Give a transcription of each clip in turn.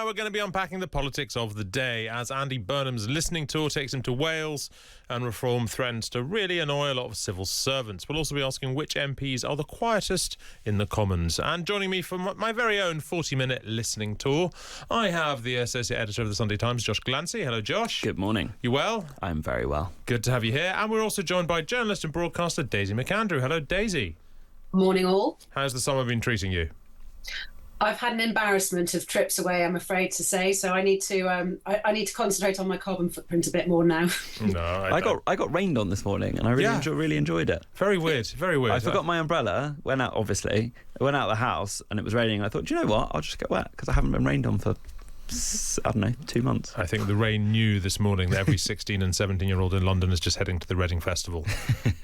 now we're going to be unpacking the politics of the day as Andy Burnham's listening tour takes him to Wales and reform threatens to really annoy a lot of civil servants. We'll also be asking which MPs are the quietest in the Commons. And joining me for my very own 40-minute listening tour, I have the Associate Editor of the Sunday Times, Josh Glancy. Hello, Josh. Good morning. You well? I'm very well. Good to have you here. And we're also joined by journalist and broadcaster Daisy McAndrew. Hello, Daisy. Morning, all. How's the summer been treating you? I've had an embarrassment of trips away, I'm afraid to say, so I need to I need to concentrate on my carbon footprint a bit more now. No, I got rained on this morning, and I really enjoyed it. Very weird, very weird. I forgot my umbrella. Went out of the house, and it was raining. And I thought, do you know what? I'll just get wet because I haven't been rained on for, I don't know, 2 months. I think the rain knew this morning that every 16 and 17-year-old in London is just heading to the Reading Festival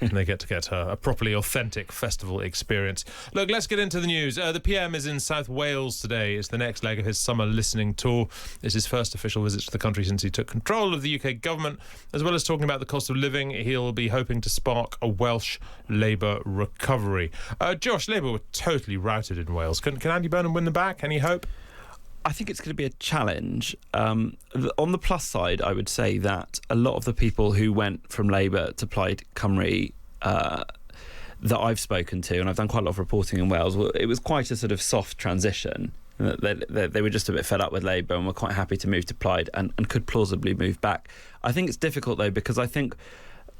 and they get a properly authentic festival experience. Look, let's get into the news. The PM is in South Wales today. It's the next leg of his summer listening tour. It's his first official visit to the country since he took control of the UK government. As well as talking about the cost of living, he'll be hoping to spark a Welsh Labour recovery. Josh, Labour were totally routed in Wales. Can Andy Burnham win them back? Any hope? I think it's going to be a challenge. On the plus side, I would say that a lot of the people who went from Labour to Plaid Cymru that I've spoken to, and I've done quite a lot of reporting in Wales, it was quite a sort of soft transition. They were just a bit fed up with Labour and were quite happy to move to Plaid and could plausibly move back. I think it's difficult, though, because I think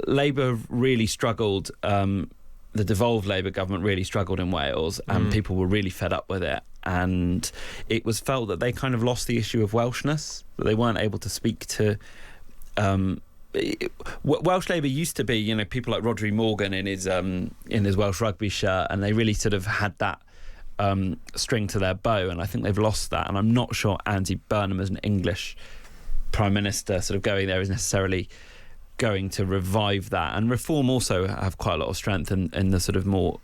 Labour really struggled. The devolved Labour government really struggled in Wales and people were really fed up with it. And it was felt that they kind of lost the issue of Welshness, that they weren't able to speak to... Welsh Labour used to be, people like Rhodri Morgan in his Welsh rugby shirt, and they really sort of had that string to their bow, and I think they've lost that. And I'm not sure Andy Burnham, as an English Prime Minister, sort of going there is necessarily going to revive that. And Reform also have quite a lot of strength in the sort of more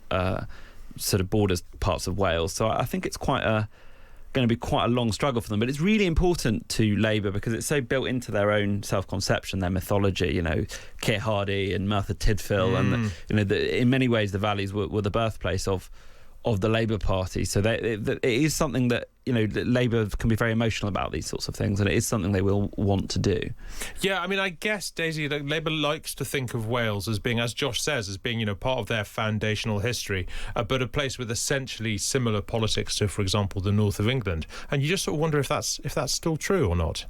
sort of borders parts of Wales. So I think it's going to be quite a long struggle for them. But it's really important to Labour because it's so built into their own self-conception, their mythology. Keir Hardie and Merthyr Tydfil, and in many ways the valleys were the birthplace of the Labour Party. So it is something that Labour can be very emotional about these sorts of things, and it is something they will want to do. Yeah, I mean, I guess, Daisy, Labour likes to think of Wales as being, as Josh says, as being part of their foundational history, but a place with essentially similar politics to, for example, the north of England. And you just sort of wonder if that's still true or not.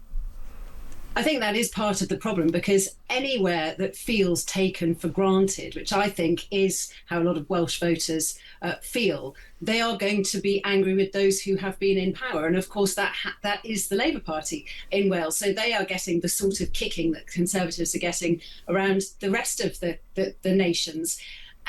I think that is part of the problem, because anywhere that feels taken for granted, which I think is how a lot of Welsh voters feel, they are going to be angry with those who have been in power. And of course, that is the Labour Party in Wales. So they are getting the sort of kicking that Conservatives are getting around the rest of the nations.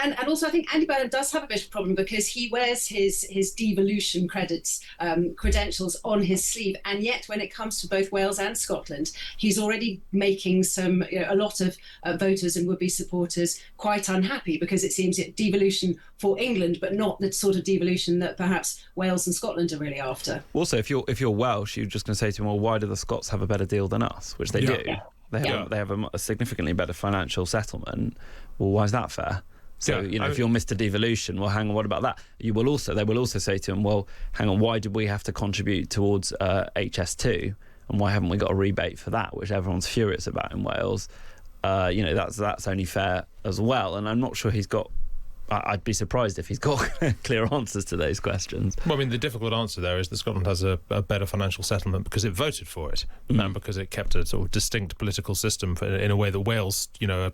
And also, I think Andy Burnham does have a bit of a problem because he wears his devolution credentials on his sleeve, and yet when it comes to both Wales and Scotland, he's already making a lot of voters and would-be supporters quite unhappy, because it seems devolution for England, but not the sort of devolution that perhaps Wales and Scotland are really after. Also, if you're Welsh, you're just going to say to him, well, why do the Scots have a better deal than us? Which they do. Yeah. They have a significantly better financial settlement. Well, why is that fair? So, if you're Mr. Devolution, well, hang on, what about that? They will also say to him, well, hang on, why did we have to contribute towards HS2? And why haven't we got a rebate for that, which everyone's furious about in Wales? That's only fair as well. And I'm not sure he's got... I'd be surprised if he's got clear answers to those questions. Well, I mean, the difficult answer there is that Scotland has a better financial settlement because it voted for it, and because it kept a sort of distinct political system in a way that Wales,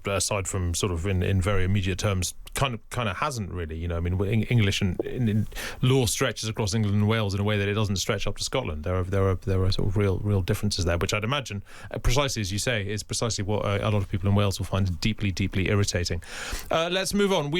aside from sort of in very immediate terms, kind of hasn't really. I mean, English and law stretches across England and Wales in a way that it doesn't stretch up to Scotland. There are sort of real differences there, which I'd imagine, precisely as you say, is precisely what a lot of people in Wales will find deeply, deeply irritating. Let's move on.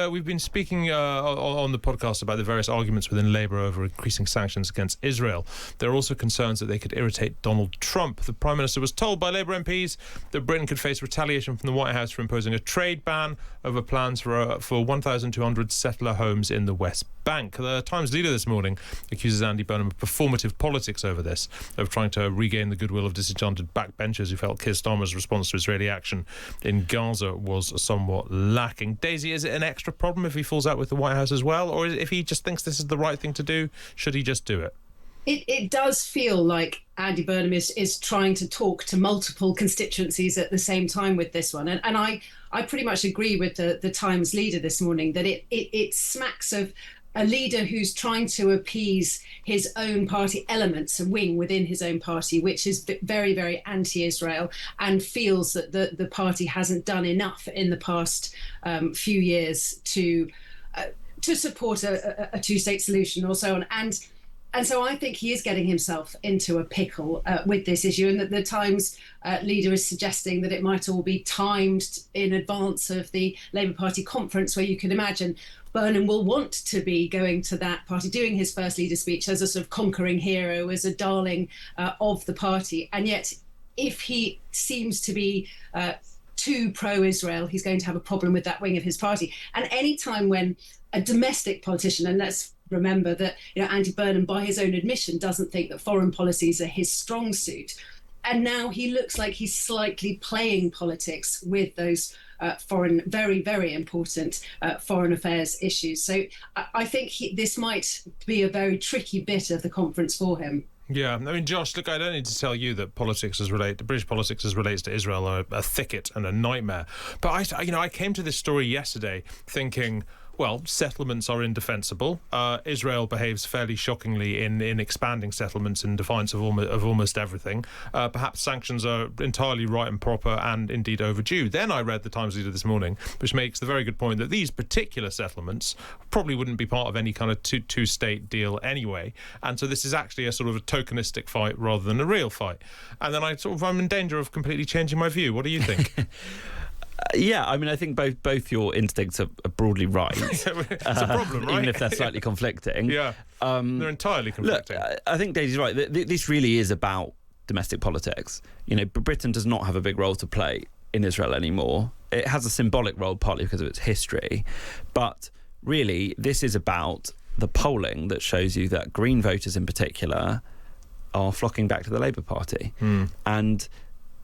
We've been speaking on the podcast about the various arguments within Labour over increasing sanctions against Israel. There are also concerns that they could irritate Donald Trump. The Prime Minister was told by Labour MPs that Britain could face retaliation from the White House for imposing a trade ban over plans for 1,200 settler homes in the West Bank. The Times leader this morning accuses Andy Burnham of performative politics over this, of trying to regain the goodwill of disenchanted backbenchers who felt Keir Starmer's response to Israeli action in Gaza was somewhat lacking. Daisy, is it an extra problem if he falls out with the White House as well, or if he just thinks this is the right thing to do, should he just do it? It does feel like Andy Burnham is trying to talk to multiple constituencies at the same time with this one. And I pretty much agree with the Times leader this morning that it smacks of a leader who's trying to appease his own party elements, a wing within his own party, which is very, very anti-Israel and feels that the party hasn't done enough in the past few years to support a two-state solution or so on. And so I think he is getting himself into a pickle with this issue, and that the Times leader is suggesting that it might all be timed in advance of the Labour Party conference, where you can imagine Burnham will want to be going to that party, doing his first leader speech as a sort of conquering hero, as a darling of the party. And yet, if he seems to be too pro-Israel, he's going to have a problem with that wing of his party. And any time when a domestic politician, and let's remember that Andy Burnham, by his own admission, doesn't think that foreign policies are his strong suit. And now he looks like he's slightly playing politics with those foreign, very, very important foreign affairs issues. So I think this might be a very tricky bit of the conference for him. Yeah, I mean, Josh, look, I don't need to tell you that British politics as relates to Israel are a thicket and a nightmare. But I came to this story yesterday thinking, well, settlements are indefensible. Israel behaves fairly shockingly in expanding settlements in defiance of almost everything. Perhaps sanctions are entirely right and proper and indeed overdue. Then I read the Times leader this morning, which makes the very good point that these particular settlements probably wouldn't be part of any kind of two-state deal anyway. And so this is actually a sort of a tokenistic fight rather than a real fight. And then I'm in danger of completely changing my view. What do you think? Yeah, I mean, I think both your instincts are broadly right. It's a problem, right? Even if they're slightly conflicting. Yeah, they're entirely conflicting. Look, I think Daisy's right. This really is about domestic politics. Britain does not have a big role to play in Israel anymore. It has a symbolic role, partly because of its history. But really, this is about the polling that shows you that Green voters in particular are flocking back to the Labour Party. And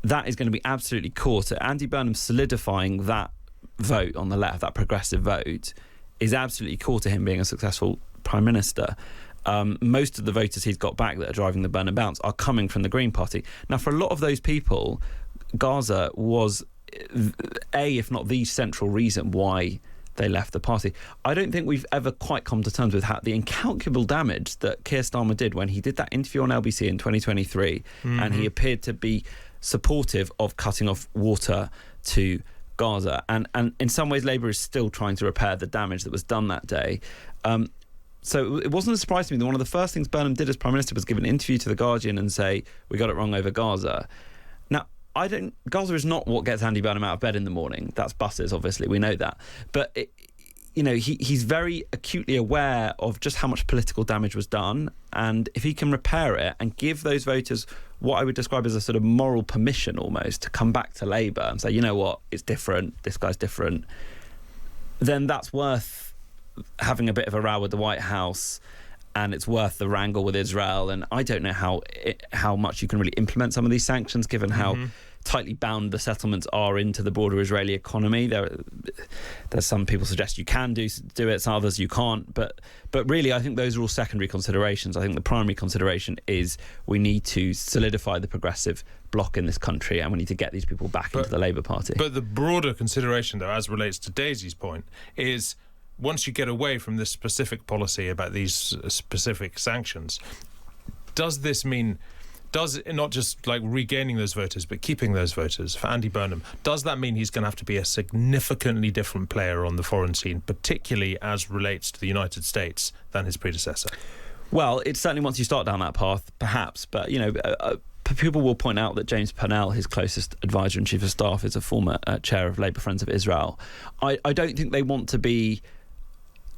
that is going to be absolutely core to Andy Burnham solidifying that vote on the left, that progressive vote, is absolutely core to him being a successful Prime Minister. Most of the voters he's got back that are driving the Burnham bounce are coming from the Green Party. Now, for a lot of those people, Gaza was if not the central reason why they left the party. I don't think we've ever quite come to terms with the incalculable damage that Keir Starmer did when he did that interview on LBC in 2023, and he appeared to be supportive of cutting off water to Gaza. And in some ways, Labour is still trying to repair the damage that was done that day. So it wasn't a surprise to me that one of the first things Burnham did as Prime Minister was give an interview to The Guardian and say, we got it wrong over Gaza. Now, Gaza is not what gets Andy Burnham out of bed in the morning. That's buses, obviously, we know that. But, he's very acutely aware of just how much political damage was done. And if he can repair it and give those voters what I would describe as a sort of moral permission almost to come back to Labour and say, you know what, it's different, this guy's different, then that's worth having a bit of a row with the White House, and it's worth the wrangle with Israel. And I don't know how much you can really implement some of these sanctions, given how tightly bound the settlements are into the broader Israeli economy. There's some people suggest you can do it, some others you can't. But really, I think those are all secondary considerations. I think the primary consideration is we need to solidify the progressive bloc in this country, and we need to get these people back into the Labour Party. But the broader consideration, though, as relates to Daisy's point, is once you get away from this specific policy about these specific sanctions, does it not just like regaining those voters, but keeping those voters for Andy Burnham, does that mean he's going to have to be a significantly different player on the foreign scene, particularly as relates to the United States, than his predecessor? Well, it's certainly once you start down that path, perhaps. But, people will point out that James Purnell, his closest advisor and chief of staff, is a former chair of Labour Friends of Israel. I don't think they want to be...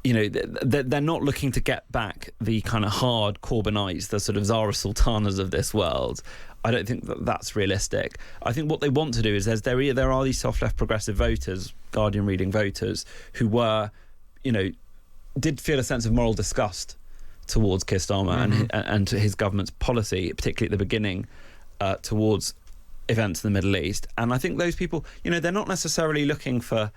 they're not looking to get back the kind of hard Corbynites, the sort of Zara Sultanas of this world. I don't think that's realistic. I think what they want to do is there are these soft left progressive voters, Guardian reading voters, who were, did feel a sense of moral disgust towards Keir Starmer and his government's policy, particularly at the beginning, towards events in the Middle East. And I think those people, they're not necessarily looking for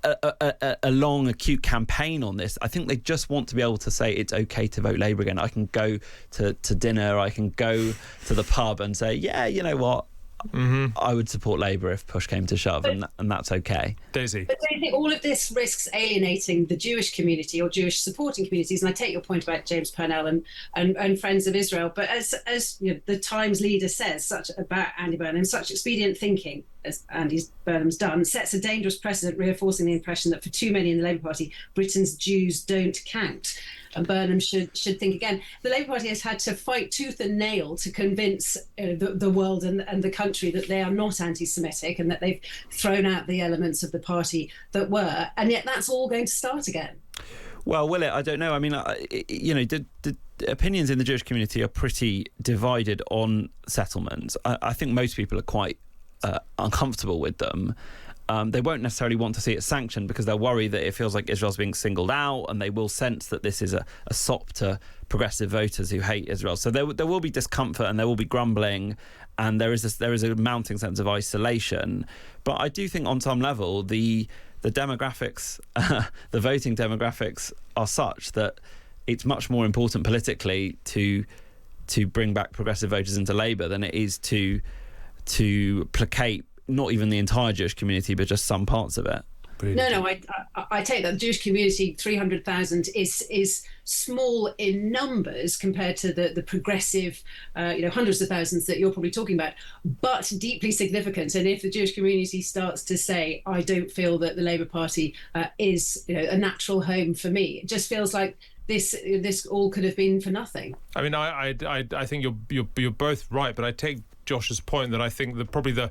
a long, acute campaign on this. I think they just want to be able to say it's okay to vote Labour again. I can go to dinner, I can go to the pub and say, yeah, you know what, I would support Labour if push came to shove, and that's okay. Daisy. But do you think all of this risks alienating the Jewish community or Jewish supporting communities? And I take your point about James Purnell and Friends of Israel, but as you know, the Times leader says, such about Andy Burnham, such expedient thinking, as Burnham's done, sets a dangerous precedent, reinforcing the impression that for too many in the Labour Party, Britain's Jews don't count. And Burnham should think again. The Labour Party has had to fight tooth and nail to convince the world and the country that they are not anti-Semitic and that they've thrown out the elements of the party that were, and yet that's all going to start again. Well, will it? I don't know. I mean, the opinions in the Jewish community are pretty divided on settlements. I think most people are quite uncomfortable with them. They won't necessarily want to see it sanctioned because they'll worry that it feels like Israel's being singled out, and they will sense that this is a sop to progressive voters who hate Israel. So there will be discomfort and there will be grumbling, and there is a mounting sense of isolation. But I do think on some level the demographics, the voting demographics are such that it's much more important politically to bring back progressive voters into Labour than it is to placate not even the entire Jewish community, but just some parts of it. No, I take that. The Jewish community, 300,000, is small in numbers compared to the progressive, hundreds of thousands that you're probably talking about, but deeply significant. And if the Jewish community starts to say, I don't feel that the Labour Party is a natural home for me, it just feels like this all could have been for nothing. I mean, I think you're both right, but I take Josh's point that I think that probably the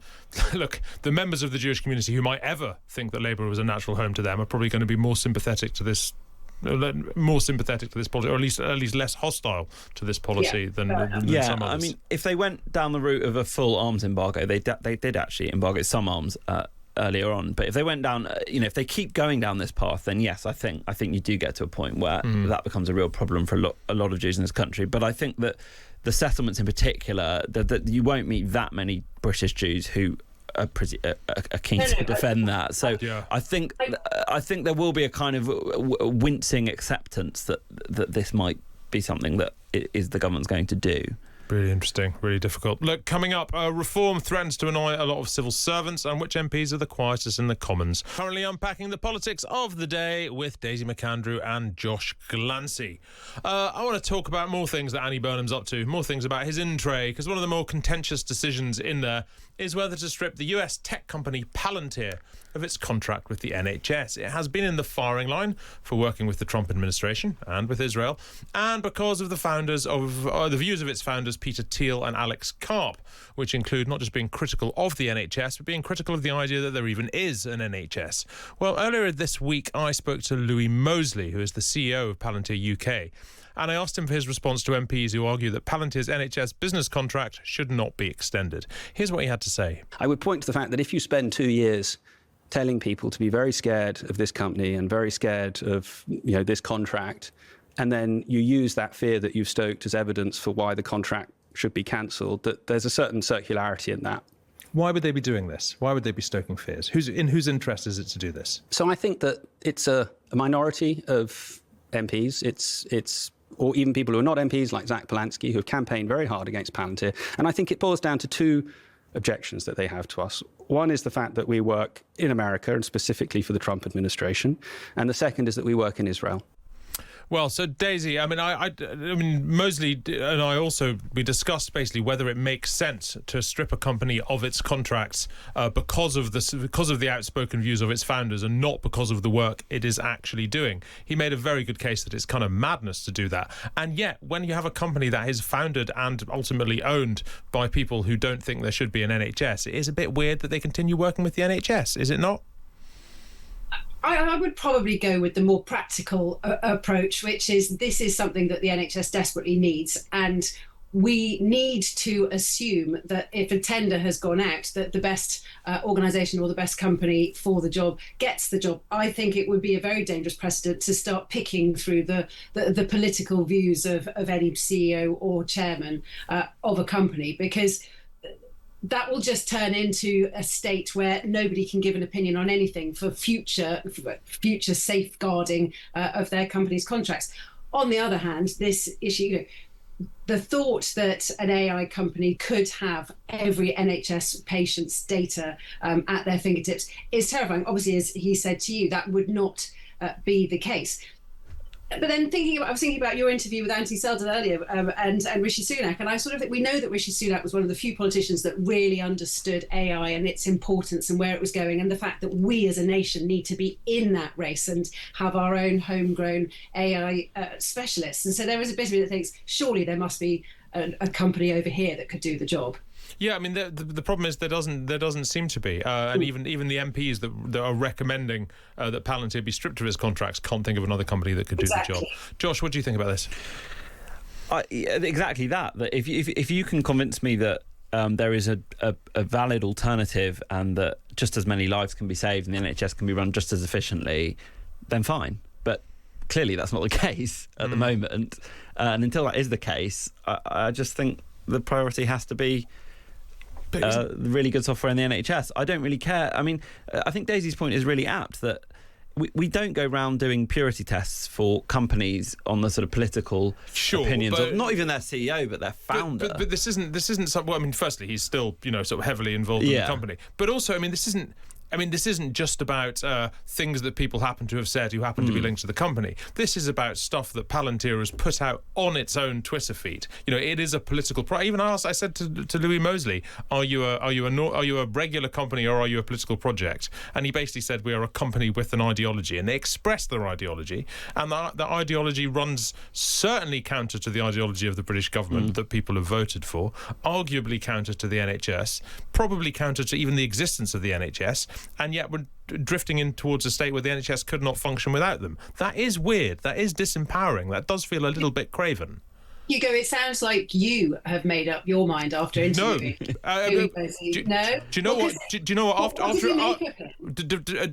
members of the Jewish community who might ever think that Labour was a natural home to them are probably going to be more sympathetic to this policy, or at least less hostile to this policy than some others. I mean, if they went down the route of a full arms embargo, they did actually embargo some arms earlier on. But if they went down, if they keep going down this path, then yes, I think you do get to a point where that becomes a real problem for a lot of Jews in this country. But I think that the settlements in particular, that you won't meet that many British Jews who are keen to defend that. So yeah. I think there will be a kind of wincing acceptance that this might be something that is the government's going to do. Really interesting, really difficult. Look, coming up, reform threatens to annoy a lot of civil servants, and which MPs are the quietest in the Commons. Currently unpacking the politics of the day with Daisy McAndrew and Josh Glancy. I want to talk about more things that Andy Burnham's up to, more things about his in-tray, because one of the more contentious decisions in there is whether to strip the US tech company Palantir of its contract with the NHS. It has been in the firing line for working with the Trump administration and with Israel, and because of the views of its founders, Peter Thiel and Alex Karp, which include not just being critical of the NHS, but being critical of the idea that there even is an NHS. Well, earlier this week, I spoke to Louis Mosley, who is the CEO of Palantir UK, and I asked him for his response to MPs who argue that Palantir's NHS business contract should not be extended. Here's what he had to say. I would point to the fact that if you spend 2 years telling people to be very scared of this company and very scared of this contract, and then you use that fear that you've stoked as evidence for why the contract should be cancelled, that there's a certain circularity in that. Why would they be doing this? Why would they be stoking fears? In whose interest is it to do this? So I think that it's a minority of MPs. It's or even people who are not MPs, like Zach Polanski, who have campaigned very hard against Palantir. And I think it boils down to two objections that they have to us. One is the fact that we work in America, and specifically for the Trump administration. And the second is that we work in Israel. Well, so Daisy, I mean, Mosley and I we discussed basically whether it makes sense to strip a company of its contracts because of the outspoken views of its founders, and not because of the work it is actually doing. He made a very good case that it's kind of madness to do that. And yet, when you have a company that is founded and ultimately owned by people who don't think there should be an NHS, it is a bit weird that they continue working with the NHS, is it not? I would probably go with the more practical approach, which is this is something that the NHS desperately needs. And we need to assume that if a tender has gone out, that the best organisation or the best company for the job gets the job. I think it would be a very dangerous precedent to start picking through the political views of any CEO or chairman of a company, because that will just turn into a state where nobody can give an opinion on anything for future safeguarding of their company's contracts. On the other hand, this issue, the thought that an AI company could have every NHS patient's data at their fingertips is terrifying. Obviously, as he said to you, that would not be the case. But then I was thinking about your interview with Andy Seldon earlier and Rishi Sunak, and I sort of think we know that Rishi Sunak was one of the few politicians that really understood AI and its importance and where it was going, and the fact that we as a nation need to be in that race and have our own homegrown AI specialists. And so there is a bit of me that thinks surely there must be a company over here that could do the job. Yeah, I mean, the problem is there doesn't seem to be, and even the MPs that are recommending that Palantir be stripped of its contracts can't think of another company that could do the job. Josh, what do you think about this? Exactly that if you can convince me that there is a valid alternative and that just as many lives can be saved and the NHS can be run just as efficiently, then fine. But clearly that's not the case at the moment, and until that is the case, I just think the priority has to be really good software in the NHS. I don't really care. I mean, I think Daisy's point is really apt that we don't go around doing purity tests for companies on the sort of political opinions of not even their CEO but their founder. But this isn't some, well, I mean, firstly, he's still sort of heavily involved in the company, but also, I mean, this isn't just about things that people happen to have said who happen to be linked to the company. This is about stuff that Palantir has put out on its own Twitter feed. It is a political. Even I said to Louis Mosley, "Are you a regular company or are you a political project?" And he basically said, "We are a company with an ideology." And they expressed their ideology, and that ideology runs certainly counter to the ideology of the British government that people have voted for, arguably counter to the NHS, probably counter to even the existence of the NHS. And yet we're drifting in towards a state where the NHS could not function without them. That is weird. That is disempowering. That does feel a little bit craven. Hugo, it sounds like you have made up your mind after interviewing. No. Do you know what? Do you know what?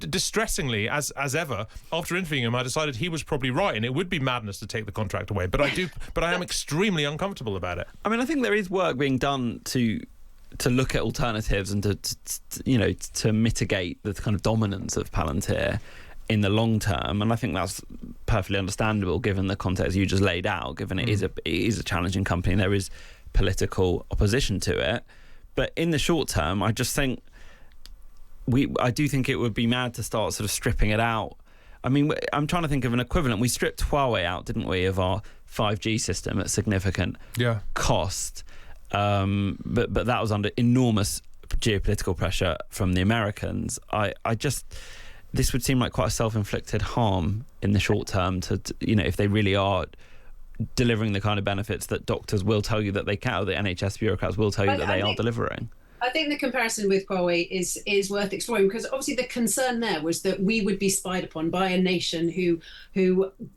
Distressingly, as ever, after interviewing him, I decided he was probably right, and it would be madness to take the contract away. But I am extremely uncomfortable about it. I mean, I think there is work being done to look at alternatives and to mitigate the kind of dominance of Palantir in the long term, and I think that's perfectly understandable given the context you just laid out. Given it is a challenging company and there is political opposition to it, but in the short term, I just think I do think it would be mad to start sort of stripping it out. I mean, I'm trying to think of an equivalent. We stripped Huawei out, didn't we, of our 5G system at significant cost. But that was under enormous geopolitical pressure from the Americans. This would seem like quite a self-inflicted harm in the short term to if they really are delivering the kind of benefits that doctors will tell you that they can, or the NHS bureaucrats will tell you that they are delivering. I think the comparison with Huawei is worth exploring, because obviously the concern there was that we would be spied upon by a nation who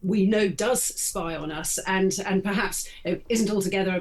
we know does spy on us and perhaps isn't altogether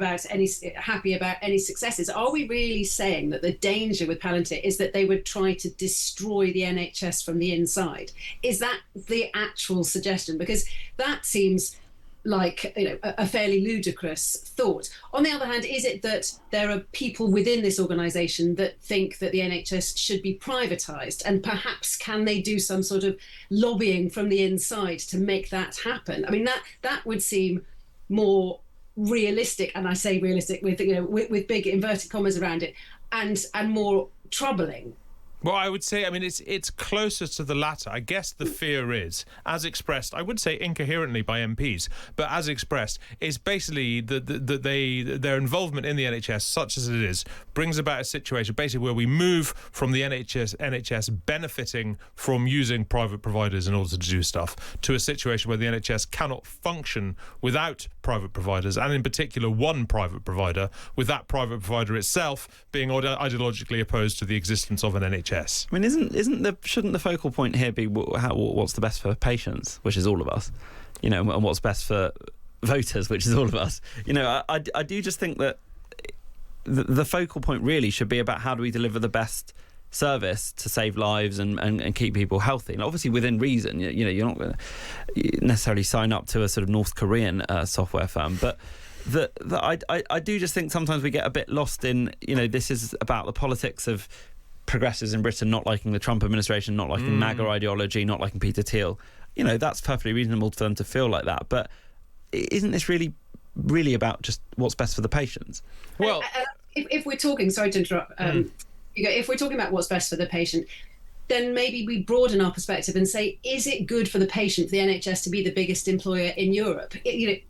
happy about any successes. Are we really saying that the danger with Palantir is that they would try to destroy the NHS from the inside? Is that the actual suggestion? Because that seems like a fairly ludicrous thought. On the other hand, is it that there are people within this organisation that think that the NHS should be privatised, and perhaps can they do some sort of lobbying from the inside to make that happen? I mean, that would seem more realistic, and I say realistic with with big inverted commas around it, and more troubling. Well, I would say, I mean, it's closer to the latter. I guess the fear is, as expressed, I would say incoherently by MPs, but as expressed, is basically that their involvement in the NHS, such as it is, brings about a situation basically where we move from the NHS benefiting from using private providers in order to do stuff, to a situation where the NHS cannot function without private providers, and in particular one private provider, with that private provider itself being ideologically opposed to the existence of an NHS. I mean, shouldn't the focal point here be what's the best for patients, which is all of us, and what's best for voters, which is all of us. I do just think that the focal point really should be about how do we deliver the best service to save lives and keep people healthy, and obviously within reason. You're not going to necessarily sign up to a sort of North Korean software firm, but I do just think sometimes we get a bit lost in, this is about the politics of progressives in Britain not liking the Trump administration, not liking MAGA ideology, not liking Peter Thiel. That's perfectly reasonable for them to feel like that. But isn't this really about just what's best for the patients? Well, if we're talking, sorry to interrupt, if we're talking about what's best for the patient, then maybe we broaden our perspective and say, is it good for the patient, for the NHS to be the biggest employer in Europe?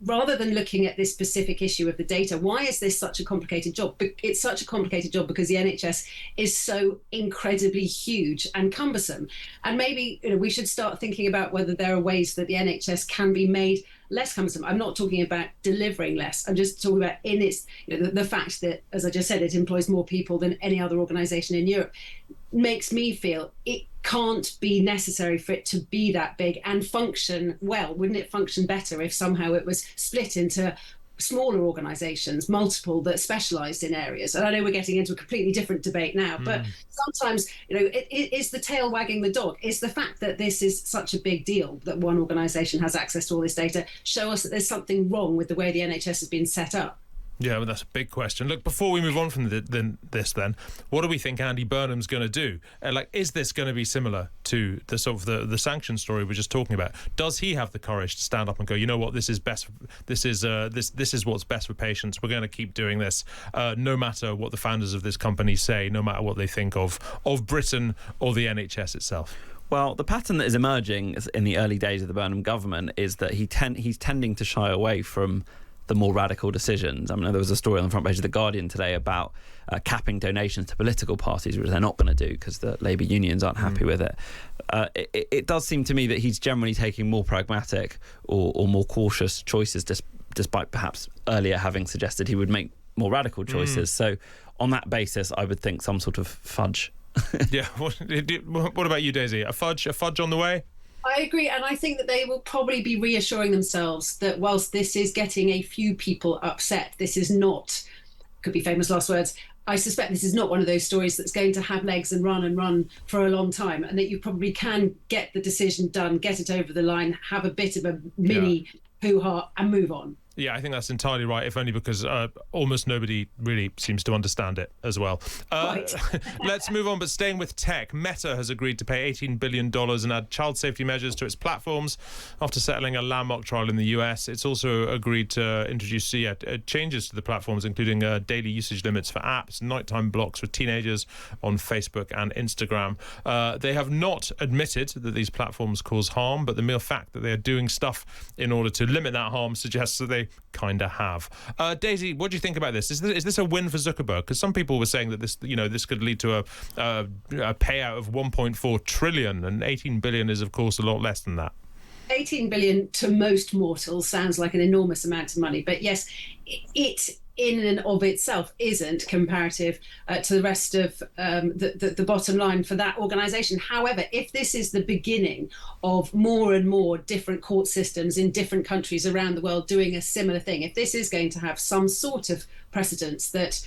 Rather than looking at this specific issue of the data, why is this such a complicated job? It's such a complicated job because the NHS is so incredibly huge and cumbersome. And maybe we should start thinking about whether there are ways that the NHS can be made less cumbersome. I'm not talking about delivering less. I'm just talking about in its, the fact that, as I just said, it employs more people than any other organisation in Europe makes me feel it can't be necessary for it to be that big and function well. Wouldn't it function better if somehow it was split into smaller organisations, multiple, that specialised in areas? And I know we're getting into a completely different debate now, but sometimes, it is the tail wagging the dog. Is the fact that this is such a big deal that one organisation has access to all this data show us that there's something wrong with the way the NHS has been set up? Yeah, well, that's a big question. Look, before we move on from this, what do we think Andy Burnham's going to do? Is this going to be similar to the sort of the sanction story we're just talking about? Does he have the courage to stand up and go, you know what, this is best. This is what's best for patients. We're going to keep doing this, no matter what the founders of this company say, no matter what they think of Britain or the NHS itself. Well, the pattern that is emerging in the early days of the Burnham government is that he's tending to shy away from the more radical decisions. I mean, there was a story on the front page of The Guardian today about capping donations to political parties, which they're not going to do because the Labour unions aren't happy with it. It does seem to me that he's generally taking more pragmatic or more cautious choices, despite perhaps earlier having suggested he would make more radical choices. So on that basis, I would think some sort of fudge. Yeah. What about you, Daisy? A fudge on the way? I agree, and I think that they will probably be reassuring themselves that whilst this is getting a few people upset, this is not, could be famous last words, I suspect this is not one of those stories that's going to have legs and run for a long time, and that you probably can get the decision done, get it over the line, have a bit of a mini hoo-ha and move on. Yeah, I think that's entirely right, if only because almost nobody really seems to understand it as well. Right. Let's move on, but staying with tech, Meta has agreed to pay $18 billion and add child safety measures to its platforms after settling a landmark trial in the US. It's also agreed to introduce changes to the platforms, including daily usage limits for apps, nighttime blocks for teenagers on Facebook and Instagram. They have not admitted that these platforms cause harm, but the mere fact that they are doing stuff in order to limit that harm suggests that they kind of have. Daisy, what do you think about this? Is this a win for Zuckerberg? Because some people were saying that this could lead to a payout of 1.4 trillion, and 18 billion is, of course, a lot less than that. 18 billion to most mortals sounds like an enormous amount of money, but yes, it in and of itself isn't comparative to the rest of the bottom line for that organisation. However, if this is the beginning of more and more different court systems in different countries around the world doing a similar thing, if this is going to have some sort of precedence that,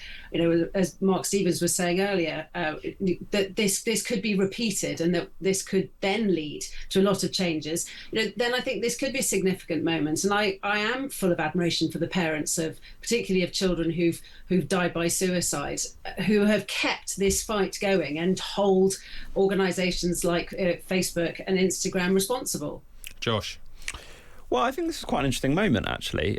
as Mark Stevens was saying earlier, that this could be repeated and that this could then lead to a lot of changes, then I think this could be a significant moment. And I am full of admiration for the parents of, particularly of children who've died by suicide, who have kept this fight going and hold organisations like Facebook and Instagram responsible. Josh? Well, I think this is quite an interesting moment, actually,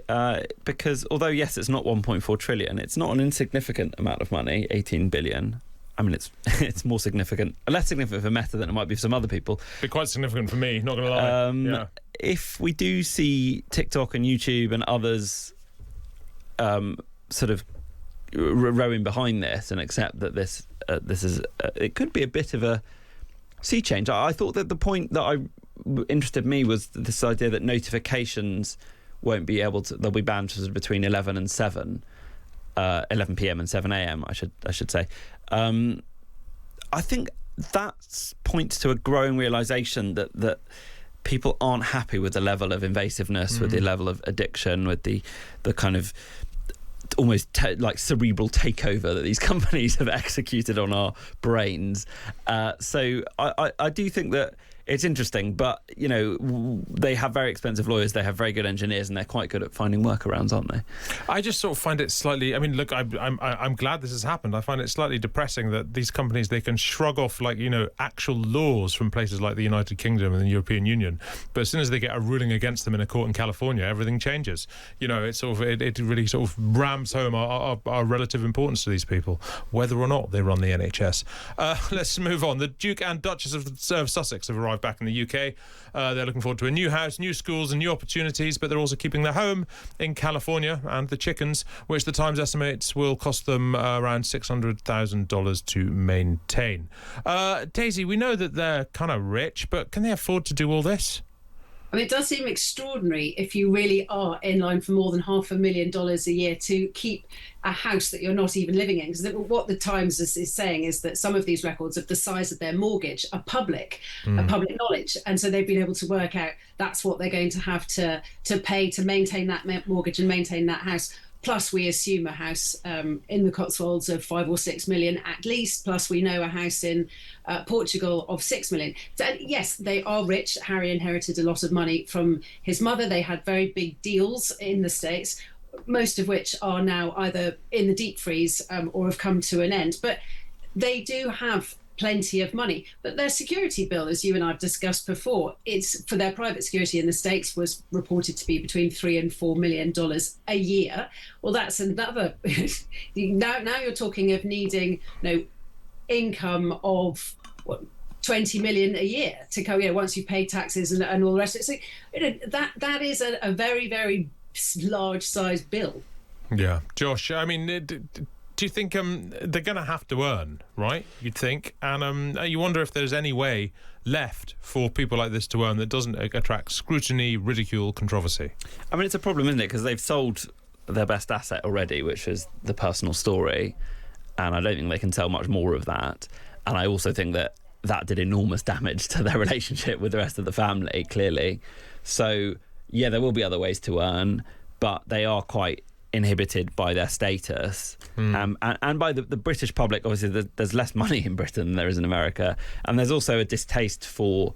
because although, yes, it's not 1.4 trillion, it's not an insignificant amount of money, 18 billion. I mean, it's more significant, less significant for Meta than it might be for some other people. Be quite significant for me, not going to lie. Yeah. If we do see TikTok and YouTube and others sort of rowing behind this and accept that this is it could be a bit of a sea change. I thought that the point that interested me was this idea that notifications won't be able to, they'll be banned between 11 and 7, 11 p.m. and 7 a.m. I should say. I think that points to a growing realization that people aren't happy with the level of invasiveness, with the level of addiction, with the kind of almost like cerebral takeover that these companies have executed on our brains. So I do think that it's interesting, but they have very expensive lawyers, they have very good engineers, and they're quite good at finding workarounds, aren't they? I just sort of find it slightly. I mean, look, I'm glad this has happened. I find it slightly depressing that these companies, they can shrug off actual laws from places like the United Kingdom and the European Union, but as soon as they get a ruling against them in a court in California, everything changes. It really sort of rams home our relative importance to these people, whether or not they run the NHS. Let's move on. The Duke and Duchess of Sussex have arrived back in the UK. They're looking forward to a new house, new schools and new opportunities, but they're also keeping their home in California and the chickens, which the Times estimates will cost them around $600,000 to maintain. Daisy, we know that they're kind of rich, but can they afford to do all this? I mean, it does seem extraordinary if you really are in line for more than $500,000 a year to keep a house that you're not even living in. Because what the Times is saying is that some of these records of the size of their mortgage are public knowledge. And so they've been able to work out that's what they're going to have to pay to maintain that mortgage and maintain that house. Plus, we assume a house in the Cotswolds of 5 or 6 million at least. Plus, we know a house in Portugal of 6 million. So, yes, they are rich. Harry inherited a lot of money from his mother. They had very big deals in the States, most of which are now either in the deep freeze or have come to an end. But they do have plenty of money, but their security bill, as you and I've discussed before, it's for their private security in the States was reported to be between $3 and $4 million a year. Well, that's another. now you're talking of needing income of 20 million a year to go. Once you've paid taxes and all the rest of it. So that is a very, very large sized bill. Yeah, Josh. I mean. Do you think they're going to have to earn, right? You'd think. And you wonder if there's any way left for people like this to earn that doesn't attract scrutiny, ridicule, controversy. I mean, it's a problem, isn't it? Because they've sold their best asset already, which is the personal story. And I don't think they can sell much more of that. And I also think that did enormous damage to their relationship with the rest of the family, clearly. So, yeah, there will be other ways to earn, but they are quite inhibited by their status and by the British public. Obviously there's less money in Britain than there is in America, and there's also a distaste for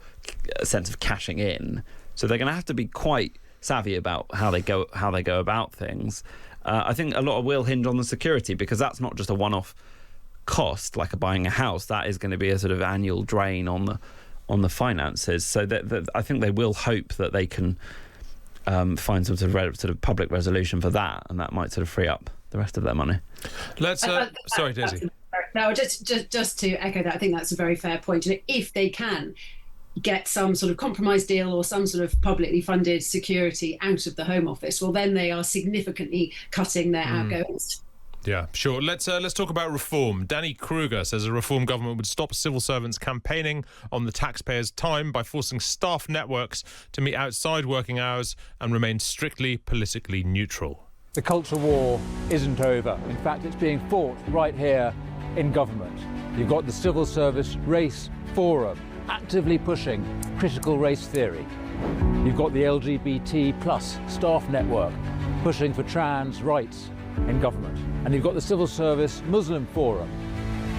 a sense of cashing in, so they're going to have to be quite savvy about how they go about things. I think a lot will hinge on the security, because that's not just a one-off cost like buying a house. That is going to be a sort of annual drain on the finances, so that I think they will hope that they can find some sort of public resolution for that, and that might sort of free up the rest of their money. Let's sorry, Daisy. No, just to echo that, I think that's a very fair point. If they can get some sort of compromise deal or some sort of publicly funded security out of the Home Office, well, then they are significantly cutting their outgoings. Yeah, sure. Let's talk about reform. Danny Kruger says a reform government would stop civil servants campaigning on the taxpayers' time by forcing staff networks to meet outside working hours and remain strictly politically neutral. The culture war isn't over. In fact, it's being fought right here in government. You've got the Civil Service Race Forum actively pushing critical race theory. You've got the LGBT plus staff network pushing for trans rights in government. And you've got the Civil Service Muslim Forum,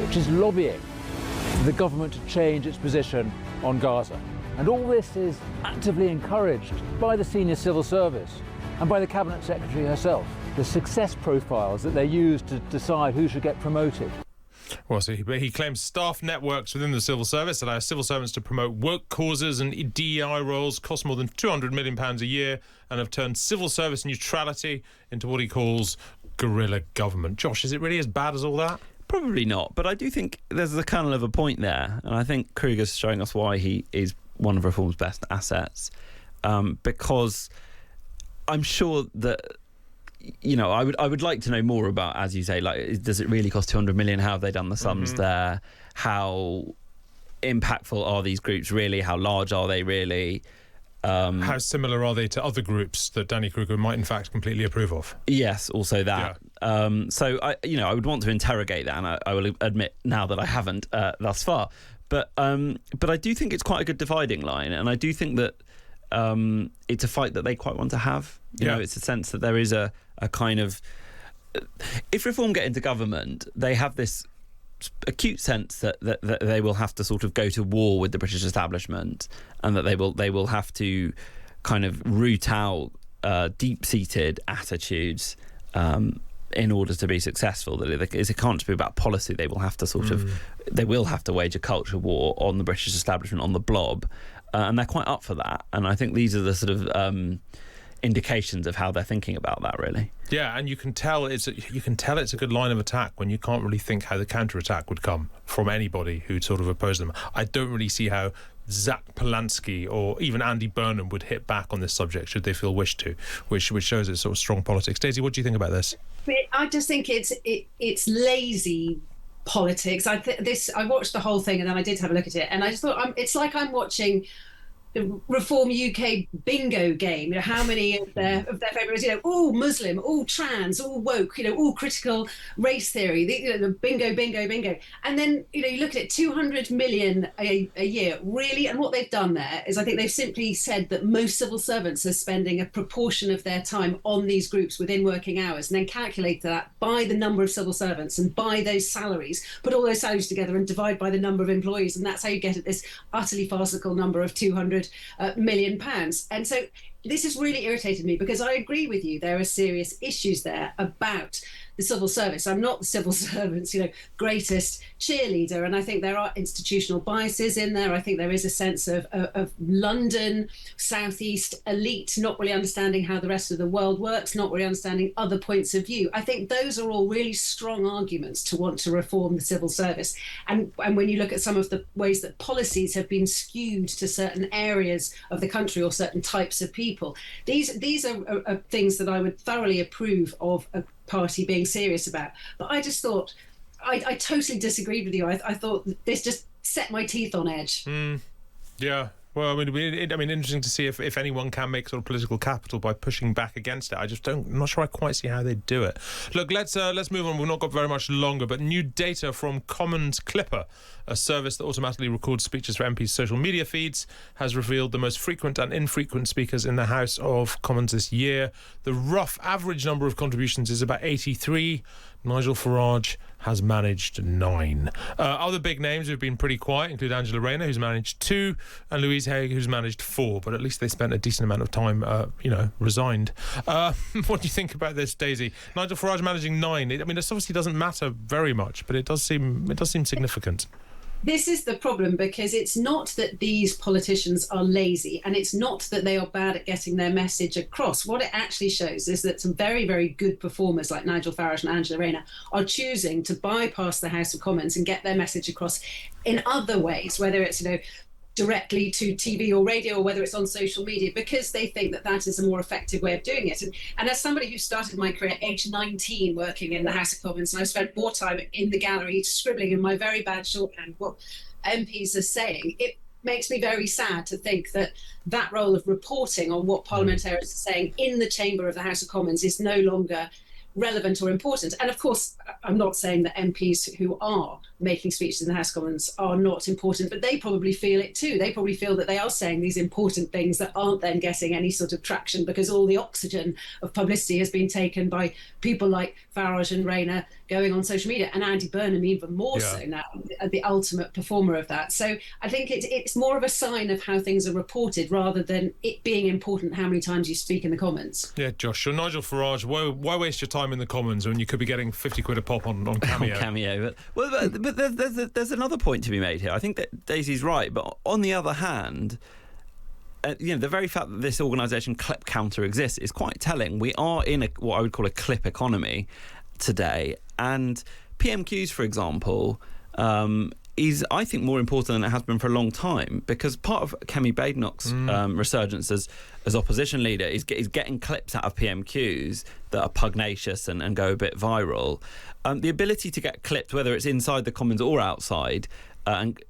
which is lobbying for the government to change its position on Gaza. And all this is actively encouraged by the senior civil service and by the Cabinet Secretary herself. The success profiles that they use to decide who should get promoted. Well, so he claims staff networks within the civil service allow civil servants to promote woke causes and DEI roles, cost more than £200 million a year, and have turned civil service neutrality into what he calls guerrilla government. Josh, is it really as bad as all that? Probably not, but I do think there's a kernel of a point there, and I think Kruger's showing us why he is one of Reform's best assets, because I'm sure that I would like to know more about, as you say, like, does it really cost 200 million? How have they done the sums there? How impactful are these groups really? How large are they really? How similar are they to other groups that Danny Kruger might in fact completely approve of? Yes, also that. Yeah. So I would want to interrogate that, and I will admit now that I haven't thus far. But I do think it's quite a good dividing line, and I do think that it's a fight that they quite want to have. You know, it's a sense that there is a kind of, if Reform get into government, they have this acute sense that they will have to sort of go to war with the British establishment, and that they will have to kind of root out deep-seated attitudes in order to be successful. That it can't just be about policy. They will have to wage a culture war on the British establishment, on the blob, and they're quite up for that. And I think these are the sort of indications of how they're thinking about that, really. Yeah, and you can tell it's a good line of attack when you can't really think how the counter-attack would come from anybody who'd sort of oppose them. I don't really see how Zach Polanski or even Andy Burnham would hit back on this subject should they feel wished to, which shows it's sort of strong politics. Daisy, what do you think about this? I just think it's lazy politics. I watched the whole thing and then I did have a look at it, and I just thought it's like I'm watching the Reform UK bingo game. You know, how many of their favourites, all Muslim, all trans, all woke, all critical race theory, the bingo. And then, you look at it, 200 million a year, really. And what they've done there is I think they've simply said that most civil servants are spending a proportion of their time on these groups within working hours, and then calculate that by the number of civil servants and by those salaries, put all those salaries together and divide by the number of employees. And that's how you get at this utterly farcical number of 200 million pounds. And so this has really irritated me, because I agree with you, there are serious issues there about the civil service. I'm not the civil servant's greatest cheerleader, and I think there are institutional biases in there. I think there is a sense of London southeast elite not really understanding how the rest of the world works, not really understanding other points of view. I think those are all really strong arguments to want to reform the civil service. And when you look at some of the ways that policies have been skewed to certain areas of the country or certain types of people, these are things that I would thoroughly approve of a party being serious about. But I just thought, I totally disagreed with you. I thought this just set my teeth on edge. Yeah. Well, I mean, interesting to see if anyone can make sort of political capital by pushing back against it. I'm not sure I quite see how they do it. Look, let's move on. We've not got very much longer, but new data from Commons Clipper, a service that automatically records speeches for MPs' social media feeds, has revealed the most frequent and infrequent speakers in the House of Commons this year. The rough average number of contributions is about 83. Nigel Farage has managed 9. Other big names who've been pretty quiet include Angela Rayner, who's managed 2, and Louise Haigh, who's managed 4. But at least they spent a decent amount of time, resigned. What do you think about this, Daisy? Nigel Farage managing 9. This obviously doesn't matter very much, but it does seem significant. This is the problem, because it's not that these politicians are lazy, and it's not that they are bad at getting their message across. What it actually shows is that some very, very good performers like Nigel Farage and Angela Rayner are choosing to bypass the House of Commons and get their message across in other ways, whether it's, directly to TV or radio, or whether it's on social media, because they think that that is a more effective way of doing it. And as somebody who started my career at age 19 working in the House of Commons, and I've spent more time in the gallery scribbling in my very bad shorthand what MPs are saying, it makes me very sad to think that that role of reporting on what parliamentarians are saying in the chamber of the House of Commons is no longer relevant or important. And of course, I'm not saying that MPs who are making speeches in the House of Commons are not important, but they probably feel it too. They probably feel that they are saying these important things that aren't then getting any sort of traction, because all the oxygen of publicity has been taken by people like Farage and Rayner going on social media, and Andy Burnham even more so now, the ultimate performer of that. So I think it's more of a sign of how things are reported rather than it being important how many times you speak in the Commons. Yeah, Josh, so Nigel Farage, why waste your time in the Commons when you could be getting 50 quid a pop on Cameo? On Cameo. But there's another point to be made here. I think that Daisy's right, but on the other hand, the very fact that this organisation Clip Counter exists is quite telling. We are in what I would call a clip economy today, and PMQs, for example, is, I think, more important than it has been for a long time, because part of Kemi Badenoch's resurgence as opposition leader is getting clips out of PMQs that are pugnacious and go a bit viral. The ability to get clipped, whether it's inside the Commons or outside,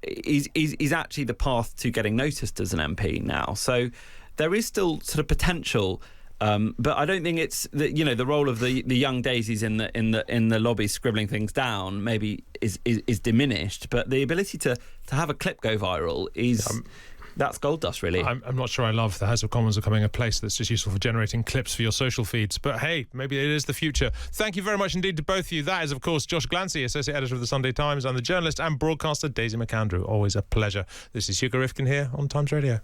is actually the path to getting noticed as an MP now. So there is still sort of potential. But I don't think it's the role of the young daisies in the lobby scribbling things down maybe is diminished. But the ability to have a clip go viral is that's gold dust, really. I'm not sure I love the House of Commons becoming a place that's just useful for generating clips for your social feeds. But hey, maybe it is the future. Thank you very much indeed to both of you. That is, of course, Josh Glancy, Associate Editor of the Sunday Times, and the journalist and broadcaster Daisy McAndrew. Always a pleasure. This is Hugo Rifkind here on Times Radio.